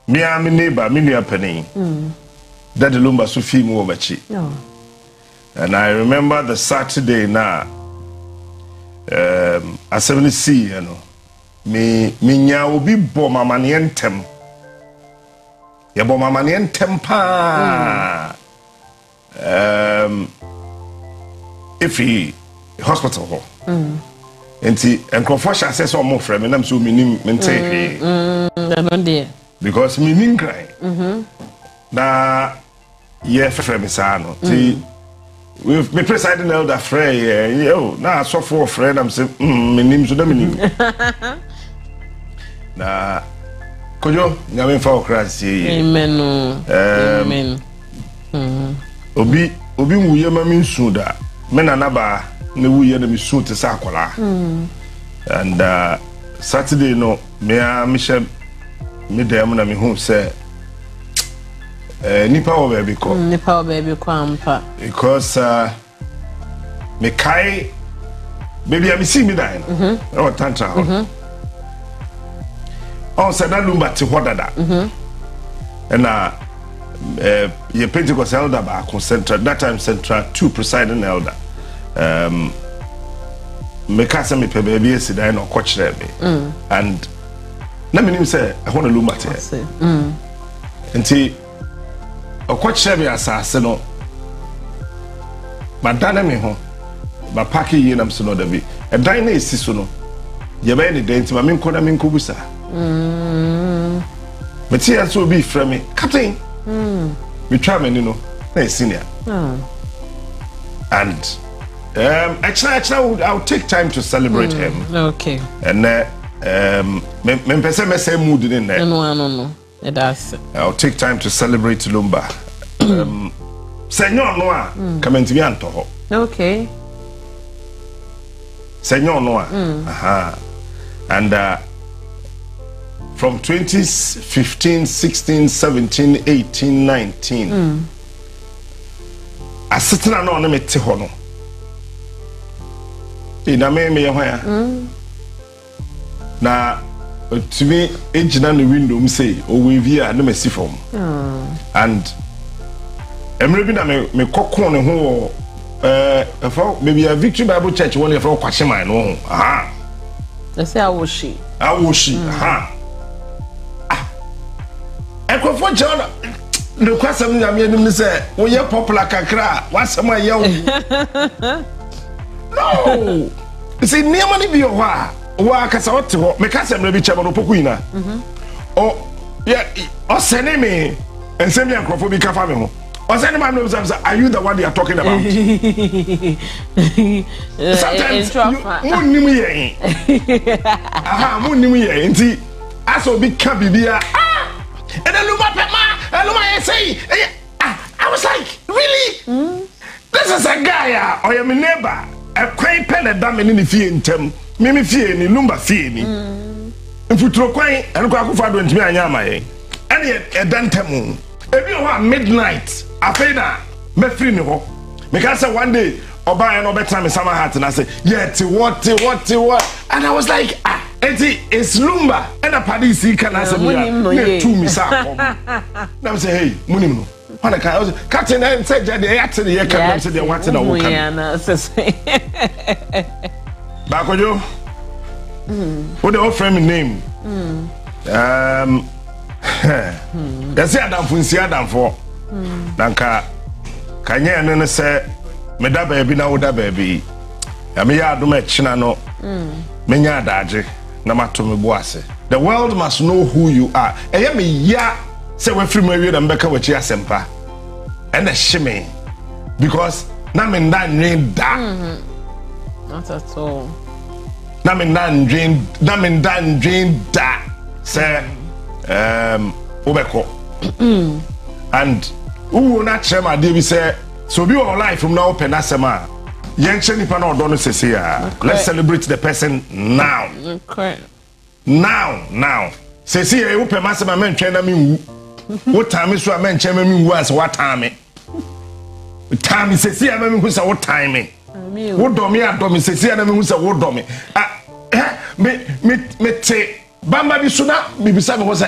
me am neighbor, me near penny. That the Lumba so feel more machi. No. And I remember the Saturday now. I 70 you know. Me nya obi bo mama ne entem. Ya bo mama ne entem pa. If he hospital ho. Enti enkrofo sha say so mo frame nam so minim mente because me nin cry. Na ye frame sa no. Ti we presiding elder frey yo na so for friend am say minim so da minim. Na kojo nyame fa okrasi. Amen. Amen. Obi wuye ma min su da. Me na naba ne wuye na mi su te sa akola. And Saturday no me a me she me dem na me hu say nipa o baby ko. Nipa o baby ko ampa. Because me kai baby am see me die no. Oh tantra. On said that Lumba to what that. And ye Pentecost elder back on central that time central 2 presiding elder. Me kasa me pe baby si die no coach there me. And na me nim say I want to Lumba te. Enti o coach there me asase no. Madana me ho. Ba pack ye nam so no da bi. E dan na esi so no. Ye be ni den ti ma me nkoda me nkobusa. But see, so be from me, Captain. We try, you know, senior. And actually, I'll take time to celebrate him. Okay. And me say mood in there. No. It does. I'll take time to celebrate Lumba. Senor Noah, come into me and talk. Okay. Senor Noah. And from 2015, 16, 17, 18, 19. I sit down on me tihono. Ina me ya na to me age na the window say o we via na me see from. And emre bi na me kokon ne ho maybe a Victory Bible Church one e for kwasheman no. They say awoshi. Ekwofo John the question na me nim say we ye popular kakra wasem ayew. No. See niam ni bi o ha wa kasa wote ho me kasa mra bi chema no poku ina. O yeah o sene me ensem ya ekwofo bi kafa me ho. O sene ma no say are you the one they are talking about? Sometimes mo nim ye. Mo nim ye nti aso bi ka bibia. And then Lumba say, I was like, really? This is a guy, or your neighbor, a quaint pen and damn in the fee in tem, Mimi fee ni Lumba fee me. If you throw quaint and go for me and Yama, and yet a dantemu. If you want midnight, I pay that, me free no. Because one day, or buy an over time in summer hat, and I say, yeah, what? And I was like, it's Lumba and a Padisi can answer me to me. Now say, hey, Munim. What a captain and said that they actually can say they wanted a woman. Back with you. What the old friend name? That's it. I'm from Siadam for Nanka. Can you and say, Meda baby, now that baby? I mean, I do my chinano. Menya daje. The world must know who you are. And me ya say we free me and beka we chia sempa. And the shame because na me ndan dream da. Not at all. Na me ndan dream da. Say obeko. And who na chema dey say so be our life from now open asema. Let's celebrate the person now. Okay. Now. Say, see, I open my man, China me. What time is your man, China me was what time? Time is, see, I mean, who's what time? What do me, I don't say, I mean, who's a word do me. Me, Bamba Bisuna, me beside was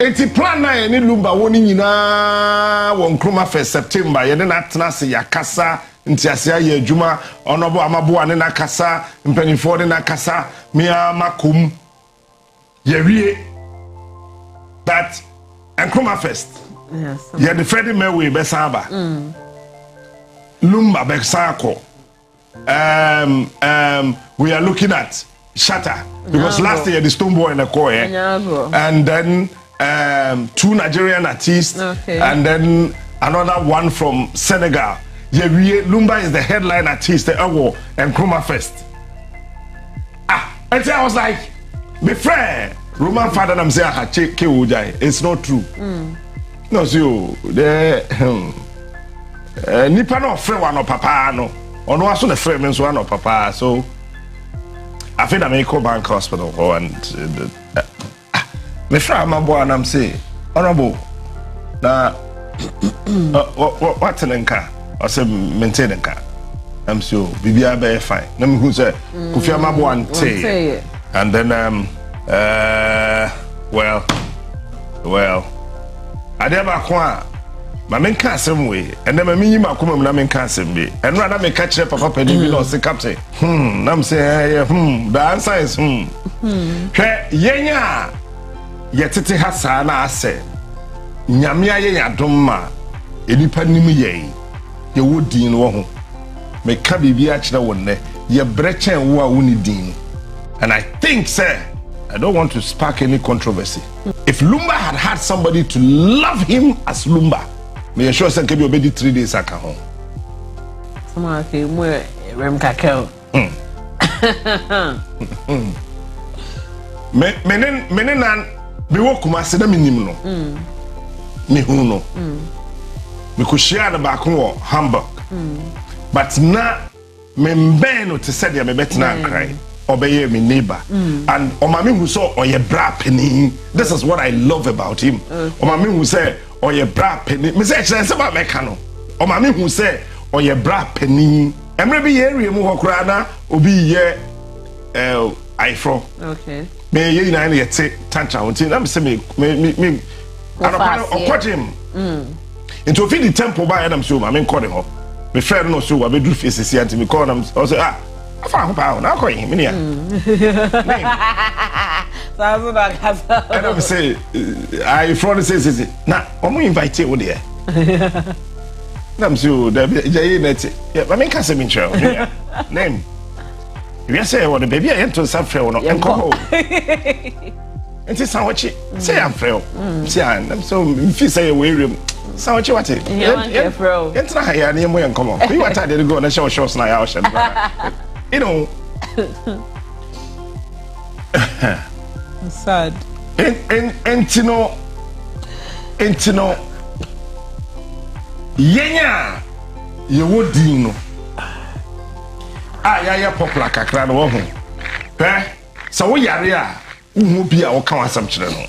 eti plan na ye ni Lumba woni nyina won kroma first September ye na tena se yakasa ntiase aye adwuma onobo amabo ne na kasa mpanifo ne na kasa mia makum ye wie that kroma first yes ye the Freddie Merway be saba Lumba be sako we are looking at Shatter because last year the Stone Boy in the core and then 2 Nigerian artists and then another one from Senegal. Yeah, Lumba is the headline artist, the Ewo and Kroma Fest. And I was like, my friend, Roman father, I'm saying, it's not true. No, so the Nipa no friend one of papa no, or no, also the friend means one of papa. So I think I may call Bank Hospital and me friend my boy and I'm saying, honorable, now what's an car? I said maintain the car. I'm so Bibia be fine. Let me who say Kofi my boy and say, and then well, I never qua. My men can't some way, and then my minimum come na men can't some way, and rather me catch up papa penny no say captain. I'm saying the answer is yenya yetete ha saa na ase nyame aye yadoma enipa nim ye wo din wo ho me ka bibia kire wonne ye brechen wo a woni din. And I think sir, I don't want to spark any controversy. If Lumba had somebody to love him as Lumba, me sure say ke bi obedi 3 days aka ho. Someone say mo rem kakao. Menen nan be wo kuma se na minim no. Me hu no. Me ko share na ba ko Hamburg. But na me mben no to say me betina cry. Obey me neighbor and omami who saw oye bra penny. This is what I love about him. Omami who say oye bra penny. Me say say about mekano. Omami who say oye bra penny. Emre bi area mu hokra na obi ye ifro. Okay. Me ye na ye te tantra wonti na me say me okwajim. Into feed the temple by Adam so me call him. Me friend no so we be do face see anti me call am I say I found power now call him here. And I say I front say na omo invite you there. Nam so there be net. Yeah, I mean can say me show. Name. You say what the baby I enter some friend no enko. Enti sanwachi say am friend. See am so if say we room. Sanwachi what? Yeah, bro. Enter here na mo enko. We want to go na show shows na ya show. You know, sad. Entino, yenya, you would dino. Ya popular kakra no ho. So we are who be our some children.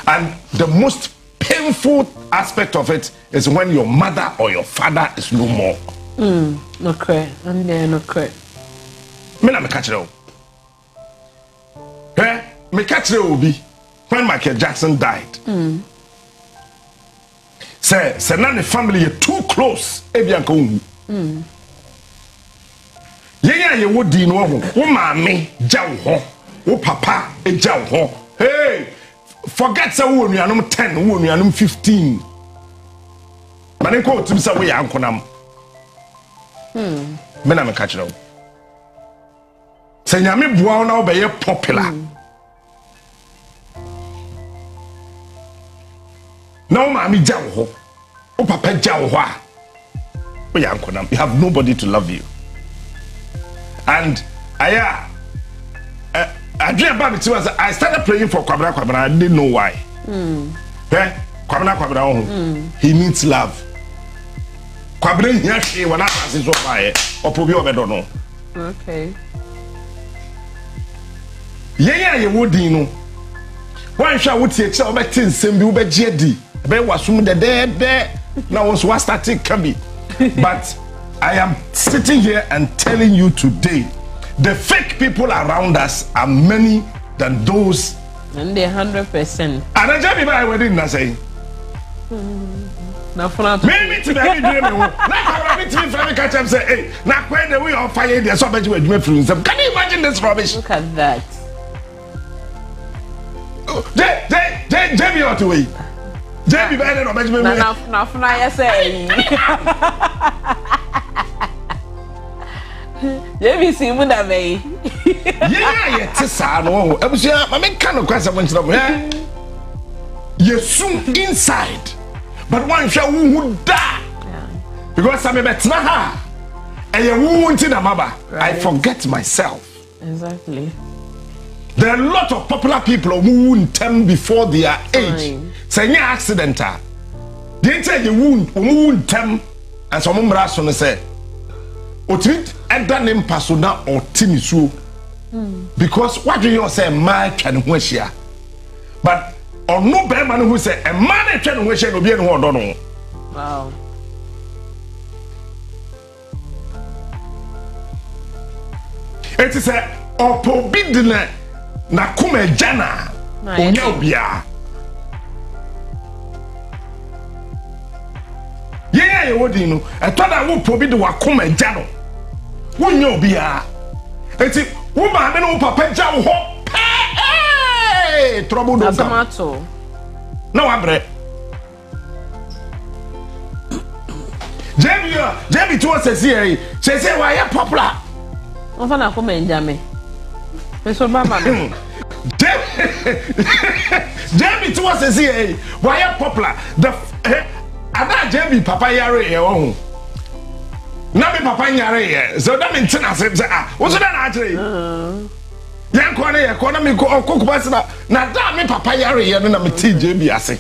And the most painful aspect of it is when your mother or your father is no more. Okay, and then okay. Me na me catch it. Me catch it obi when Michael Jackson died. Say na the family too close. Ebianka ungu. Yenya ye wodi no ho. Wo maame jaw ho. Wo papa jaw ho. Hey, forget say wo nuanom 10, wo nuanom 15. Mane ko tim say wo ya ankonam. Me na me catch it. Say nyame boa na obeye popular. Now mami jaw ho. O papa jaw ho a. O yankonam. You have nobody to love you. And I started praying for Kwabena. I didn't know why. Kwabena he needs love. Kwabena here when I pass so far or probably don't know. Okay. Yeah, you would know. Why shall we take some better same be over JD? Be wasum the there. Now was what starting can be. But I am sitting here and telling you today, the fake people around us are many than those And they 100%. And I just be by wedding na say. Na funa to. Maybe to be dream me. Na ka be to me catch am say, "Hey, na when the way on fire there so much we do from them." Can you imagine this rubbish? Look at that. Jamie out the way. Jamie better not Benjamin. Na funa ya say. Jamie see mu da be. Yeah, tisa no. Abusia, ma me kan no kwasa mo nchira mo. Yesu inside. But one shall who die. Because I'm a betna ha. And you won't in a maba. I forget myself. Exactly. There are a lot of popular people who won't tell before their age. Say any accident. They tell you won't tell and some umbrason say. Otrit eda nem pasona or tinisu. Because what do you say my can wishia? But or no bear man who say a man can wish will be in one don't. Wow. It is a opobidina na kume jana onya obia. Yeah, you would know. I thought I would probably do a kume jano. Wonya obia. It is woman no papa jaw ho. Hey, trouble don't come. No, I'm ready. Jamie to us say why you popular. On va na come njame. Peso mama. Jamie to us say why you popular. The ada Jamie papa yare e wo. Na me papa yare e. So that mean tina say wo so na actually. Yan ko na ye ko na me ko kokubasa na da me papa yare e no na me ti Jamie ase.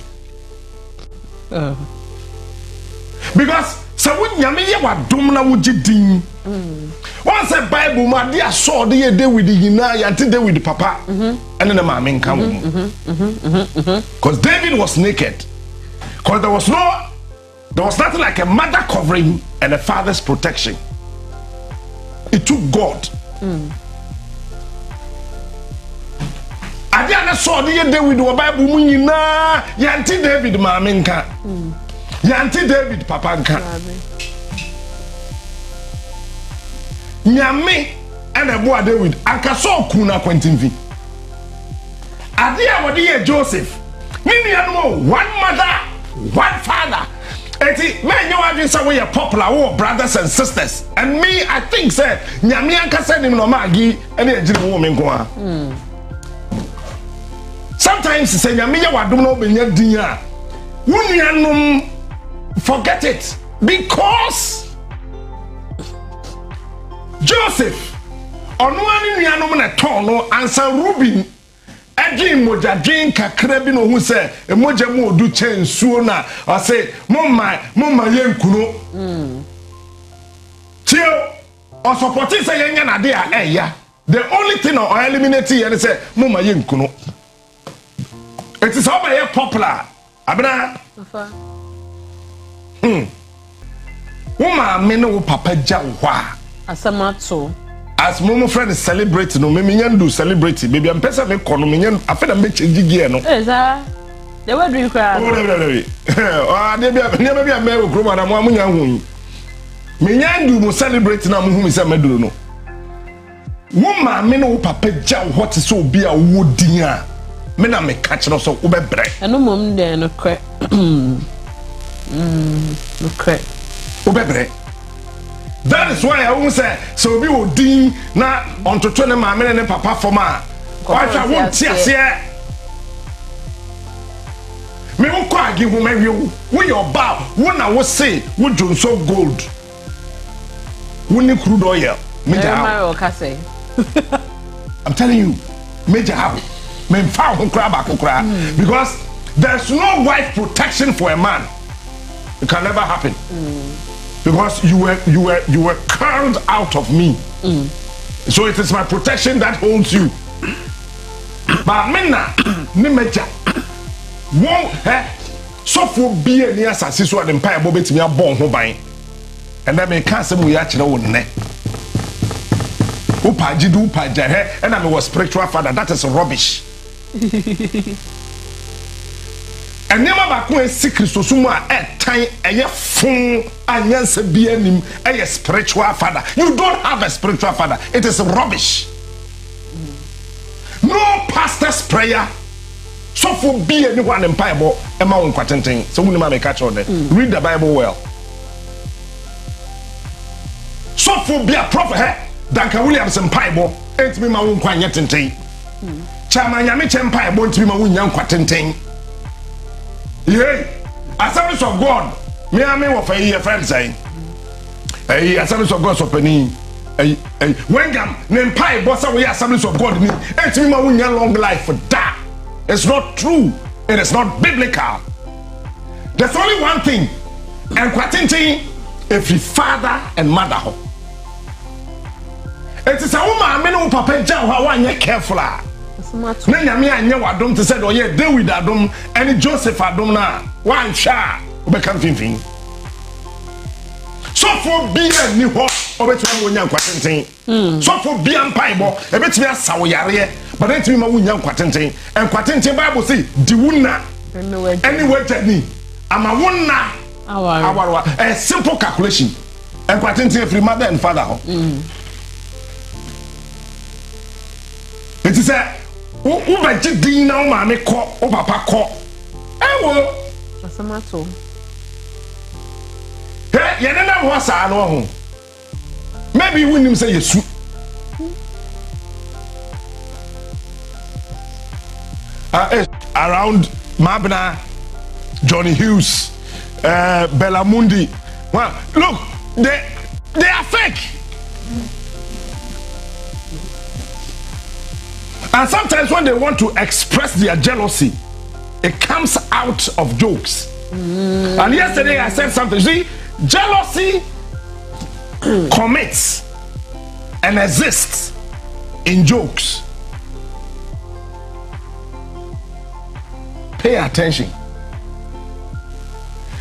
Because so when nyame ye wadom na wogidin once a bible ma dia so de ye David yina ya te David papa and na ma men kan because David was naked because there was nothing like a mother covering and a father's protection. It took God. Adia na so de ye David wo bible mu yina ya te David ma men kan Yanti David papa nka. Nyame ena bo David anka so ku na kwantimfi. Ade a wode ye Joseph. Nini anu one mother, one father. Eti men you adwin say we are popular we brothers and sisters. And me I think say nyame anka say nim no magi ena ejire wo me nko a. Sometimes say nyame ye wadom no benya din a. Wunianum forget it because Joseph onuani nuanom na ton no ansa Reuben adwin moja dwin kakra bi no hu se emoja mu odu chensuo na o say momma yenkuno tio o support say yenya na de a eya the only thing o eliminate here say momma yenkuno. It is over here popular abena woman me no papa ja wo a asamato as momo friend is celebrating no me nyan do celebrate baby am pesa me kono me nyan afeda me change gear no eza the way do you cry oh de bia me wo kroma na mo amunya hu me nyan do mo celebrate na mo hu me se meduro no woman me no papa ja what is so be a wo din a me na me catch no so wo be bre eno mom de no kwe okay. Obebre. That is why I won't say so be odin na onto 20 mama ne papa for ma. Why I won't see here. Me won kwa agi hu me we your bow. Won na wo say wo so gold. Woni crude oil. Major I'm telling you, major how. Me fa ho kra ba kokra because there's no wife protection for a man. It can never happen. Because you were curled out of me. So it is my protection that holds you. But minna ni meja. Won so for be any assassin so an empire bobet me abon ho ban. And then me can say we actually won ne. Upa jidu upa jahe and I was spiritual father. That is rubbish. And never back when secret so soon at time a fun and yes be him a spiritual father. You don't have a spiritual father. It is rubbish. No pastor's prayer. So for be anyone in Bible, a mountain quatenting. So we may catch on there. Read the Bible well. So for be a prophet, Duncan Williams and Bible, ain't me my own quatenting. Chairman Yamich Empire won't be my own young quatenting. Yea, Assemblies of God, me and me of a friend saying, Assemblies of God's opening. Wengam, name pie, boss away Assemblies of God, and to me, my own long life for that. It's not true, it is not biblical. There's only one thing, and quatinting every father and mother. It is a woman, I mean, Papa Jow, how I get careful. Nanya me anya wadom to say oh yeah David adom and Joseph adom na one sha obeka finfin so for be ni ho obetumi wonya kwatenten so for be ampaibo ebetumi asawo yare but entumi ma wonya kwatenten en kwatenten Bible say di wuna anyway tani ama wuna awarwa a simple calculation en kwatenten free mother and father ho it is a who by Jiddy now, mammy call, or papa call. I will. What's the matter? Hey, you never was I know. Maybe you wouldn't say yes. Around Mabna, Johnny Hughes, Bellamundi. Well, look, they are fake. And sometimes when they want to express their jealousy, it comes out of jokes. And yesterday I said something. See, jealousy commits and exists in jokes. Pay attention.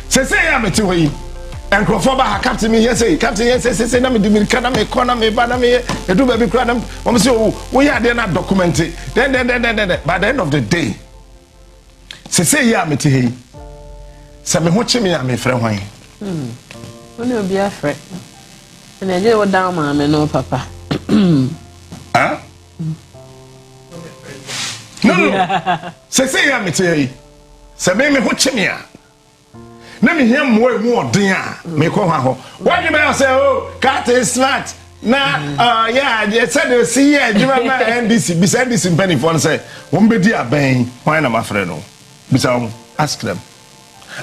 Say I'm a way. And Crawford captain me here say, Captain, yes, say, na me di me kana me kona me ba na me e do baby kra na we say oh we are there not documented. Then by the end of the day, say ya me ti hey. Say me ho che me ya me frɛ hwan. Only obi afrɛ. And I dey down ma me no papa. Huh? No. Say ya me ti hey. Say me ho che me ya. Let me hear more dear. Me call her. What you may say, oh, cat is smart. Nah, yeah, they said they see here, NDC, beside this in penny phone say, won't be dear bang, why am I afraid? Beside, ask them.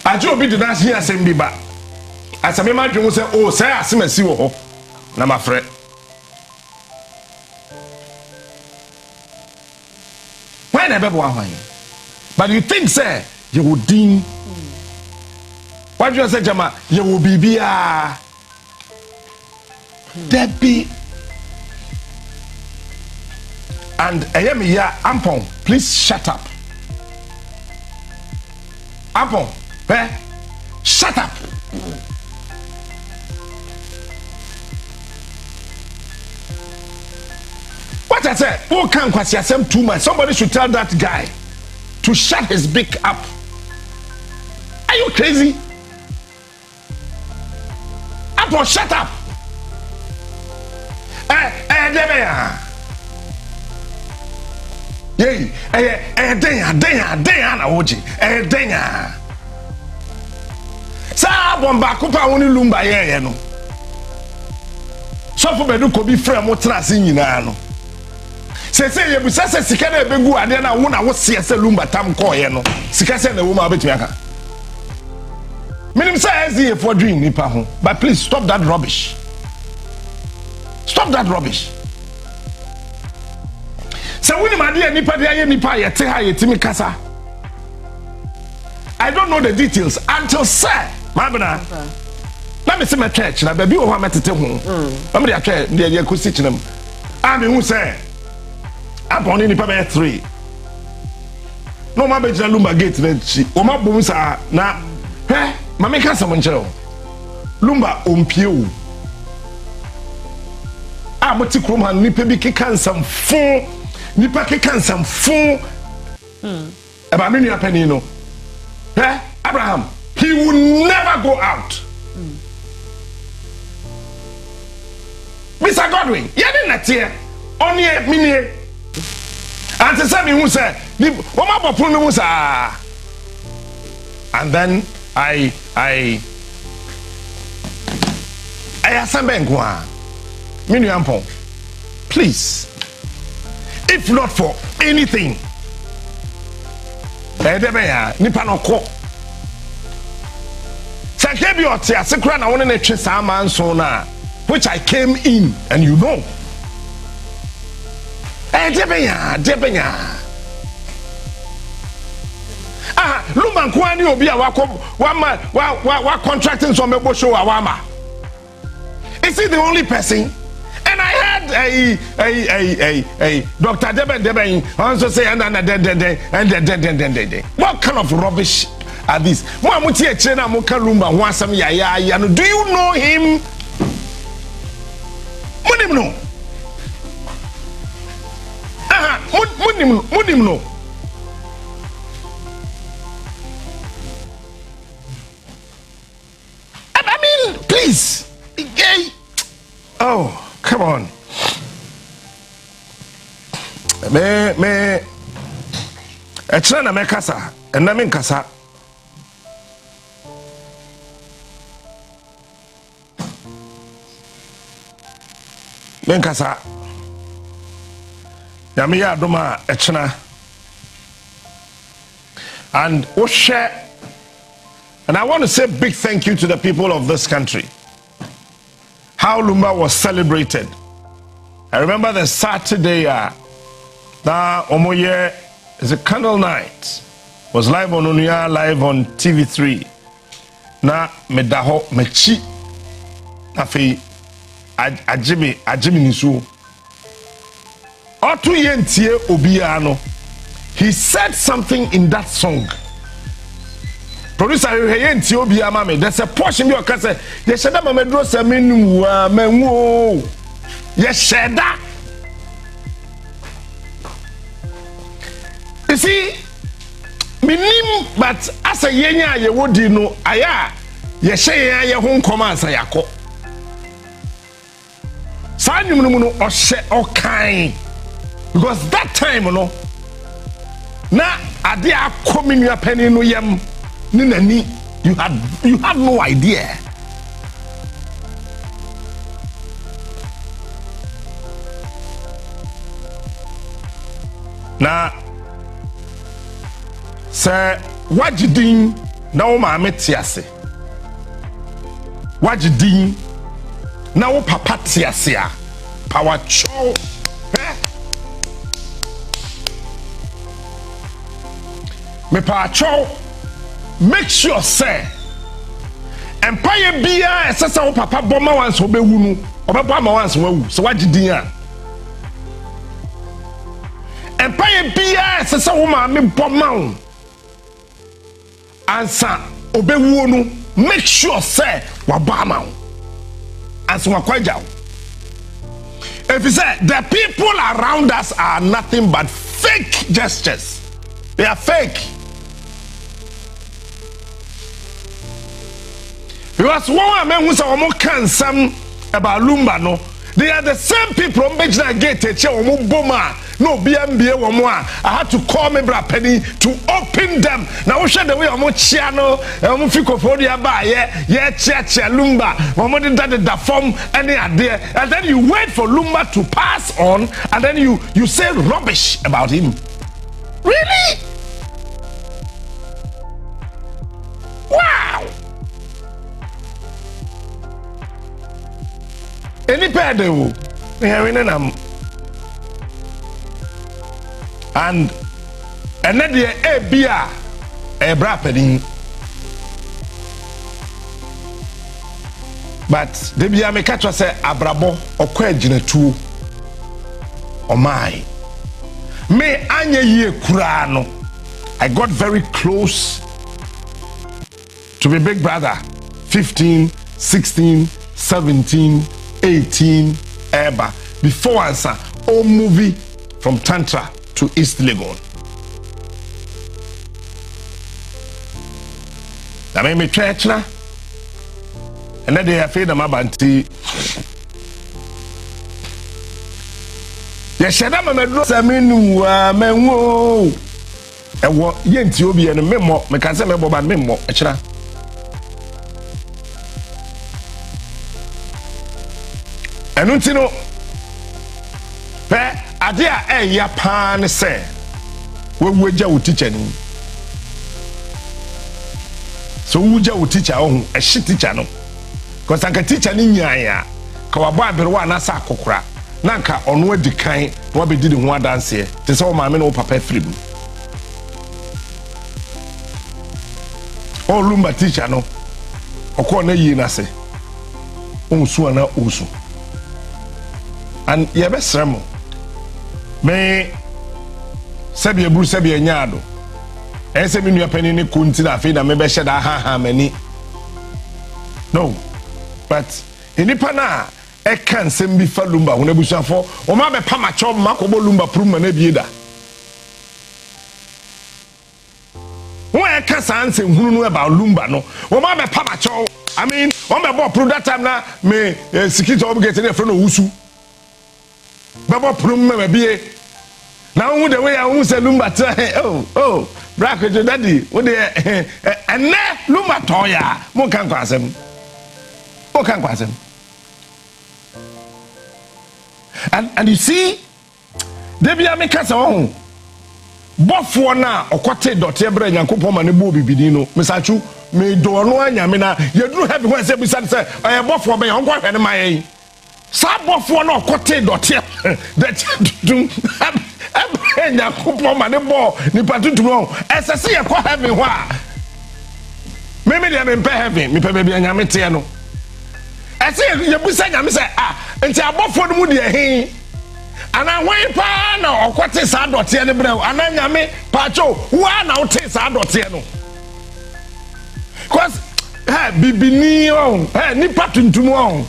I do be the dance here, same be back. As a member, you say, oh, say, I see me see you. I'm afraid. Why never why? But you think, sir, you would deem. What you say, Jama? You will be Debbie and I am here. Ampong, please shut up. Ampong, shut up. What I said, who can't question too much? Somebody should tell that guy to shut his beak up. Are you crazy? Ampong, shut up. Yay, na woji. Denya. Sa bomba kupa woni Lumba ye no. So for bedu ko bi frɛ mo trase nyina no. Se ye bu sese sika na begu ade na wo na wo se se Lumba tam ko ye no. Sika se na wo ma betumi aka. Minim say SDA for dream nipa ho. But please stop that rubbish. Stop that rubbish. So when my dear nipa yete ha yetimi kasa. I don't know the details until sir. Mabena. Let me see my church. Na baby o ha metete ho. I'm dey church dey ko sit chinam. Am hu say. Upon nipa be 3. No ma be jina Lumba gate na chi. O ma bom sa na ma me ka some nchero. Lumba ompie o. Moti krom han nipa bi keka nsam fon nipa keka nsam fon About me penny no. Abraham, he will never go out. Mr. Godwin, you didn't hear only a minute. And to say me who said, and then I asked Ampong, please, if not for anything, which I came in, and you know. Lumba kwani obi a wa contracting some show awama. Is he the only person? And I heard a Dr. Deben also say and what kind of rubbish are these? Do you know him? Munimno. Munimno. I mean, please. Oh, come on. Me. Echana me kasa, na me kasa. Men kasa. Yami ya doma echana. And share. And I want to say big thank you to the people of this country. How Lumba was celebrated. I remember the Saturday, that Omoye is a candle night. Was live on Unia, live on TV3. Na medaho mechi. Afi ajimi nisu. Otu yentie obiano. He said something in that song. Producer, there's a portion of your cousin. Yes, I am a dress. I mean, yes, you see, minim, but as a yenya, you would know, aya, yes, your home commands, ayako. Sanumuno or share or kind. Because that time, you know, now, I dare coming your penny no yam. Ninani, you had no idea. Now, sir, what you doing? Now, my metiase. What you doing? Now, papa tiasia. Power chow. Me power chow. Make sure, sir. Empire Bia, Sasa Papa Bomma once Obewunu, Obama once Wu. So what did you? Empire Bia, Sasa Woman, Bomma. Answer Obewunu. Make sure, sir, Wabama. Answer Wakwaja. If you say the people around us are nothing but fake gestures, they are fake. Because one man who saw more cancer about Lumba, no, they are the same people who make that gate a chair or boma. No BMBA or more. I had to call me Bra Penny to open them. Now, show the way I'm more channel, I'm Ficopodia by, yeah, church, Lumba, one did that form any idea. And then you wait for Lumba to pass on, and then you say rubbish about him. Really? Wow! Any pedo, and then the beer a brapping. But the beer may catch us say abrabo or quajina two or my. Me anya ye kurano. I got very close to my big brother. 15, 16, 17. 18 ever before answer all movie from Tantra to East Legon. I mean, me church na. And then they are afraid of my banty. Yes, shut up, my dress. I mean, man, whoa. And what Yenti will be a memo, me can say me boba memo, extra. And don't you know? Adia ya pan say we ja wo teacher ni so wo ja wo teacher oh a shit teacher no cause anka teacher ni nyaaya ka wa bo aberewa na sa akokora na nka ono adi kan na be di ho adanse te se wo maame no papa free bu o Lumba teacher no okọ na yi na se onsu na osu and ye be sremo me sabia buru sabia nyaado ese me nua pani ne konti na fe na me be hyeda ha mani no but enipa na e kan sem bi fa Lumba ho na busuafo o ma be pama cho makobo Lumba pruma na bieda wo e ka sanse hunu no about Lumba no o ma be pama cho I mean o me bo pro that time na me security obligate na friend no wusu baba pruma bie now who the way I who say Lumba oh bracket daddy what the and Lumba toya mo kan kwasem and you see they be make us on Obofour na okote dote ebra nyankopon ma ne bo bibidi no mesachu me do no anya me na yeduru heavy when say bisa say Obofour be hon kwa hwe ne maye sa Obofour na okote dote that enya kupọ ma ne bo ni patutu no esese ye kwa heaven ho a me dey me pay heaven me pay be anyame te no ese ye busa nyame se enti Obofour no mu de hin ana hwen pa na okwete sa dote ne brew ana nyame pacho wa na wote sa dote no cause bibini on ni patuntum on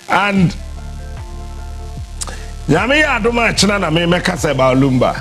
and Yami adoma china na me meka say about Lumba.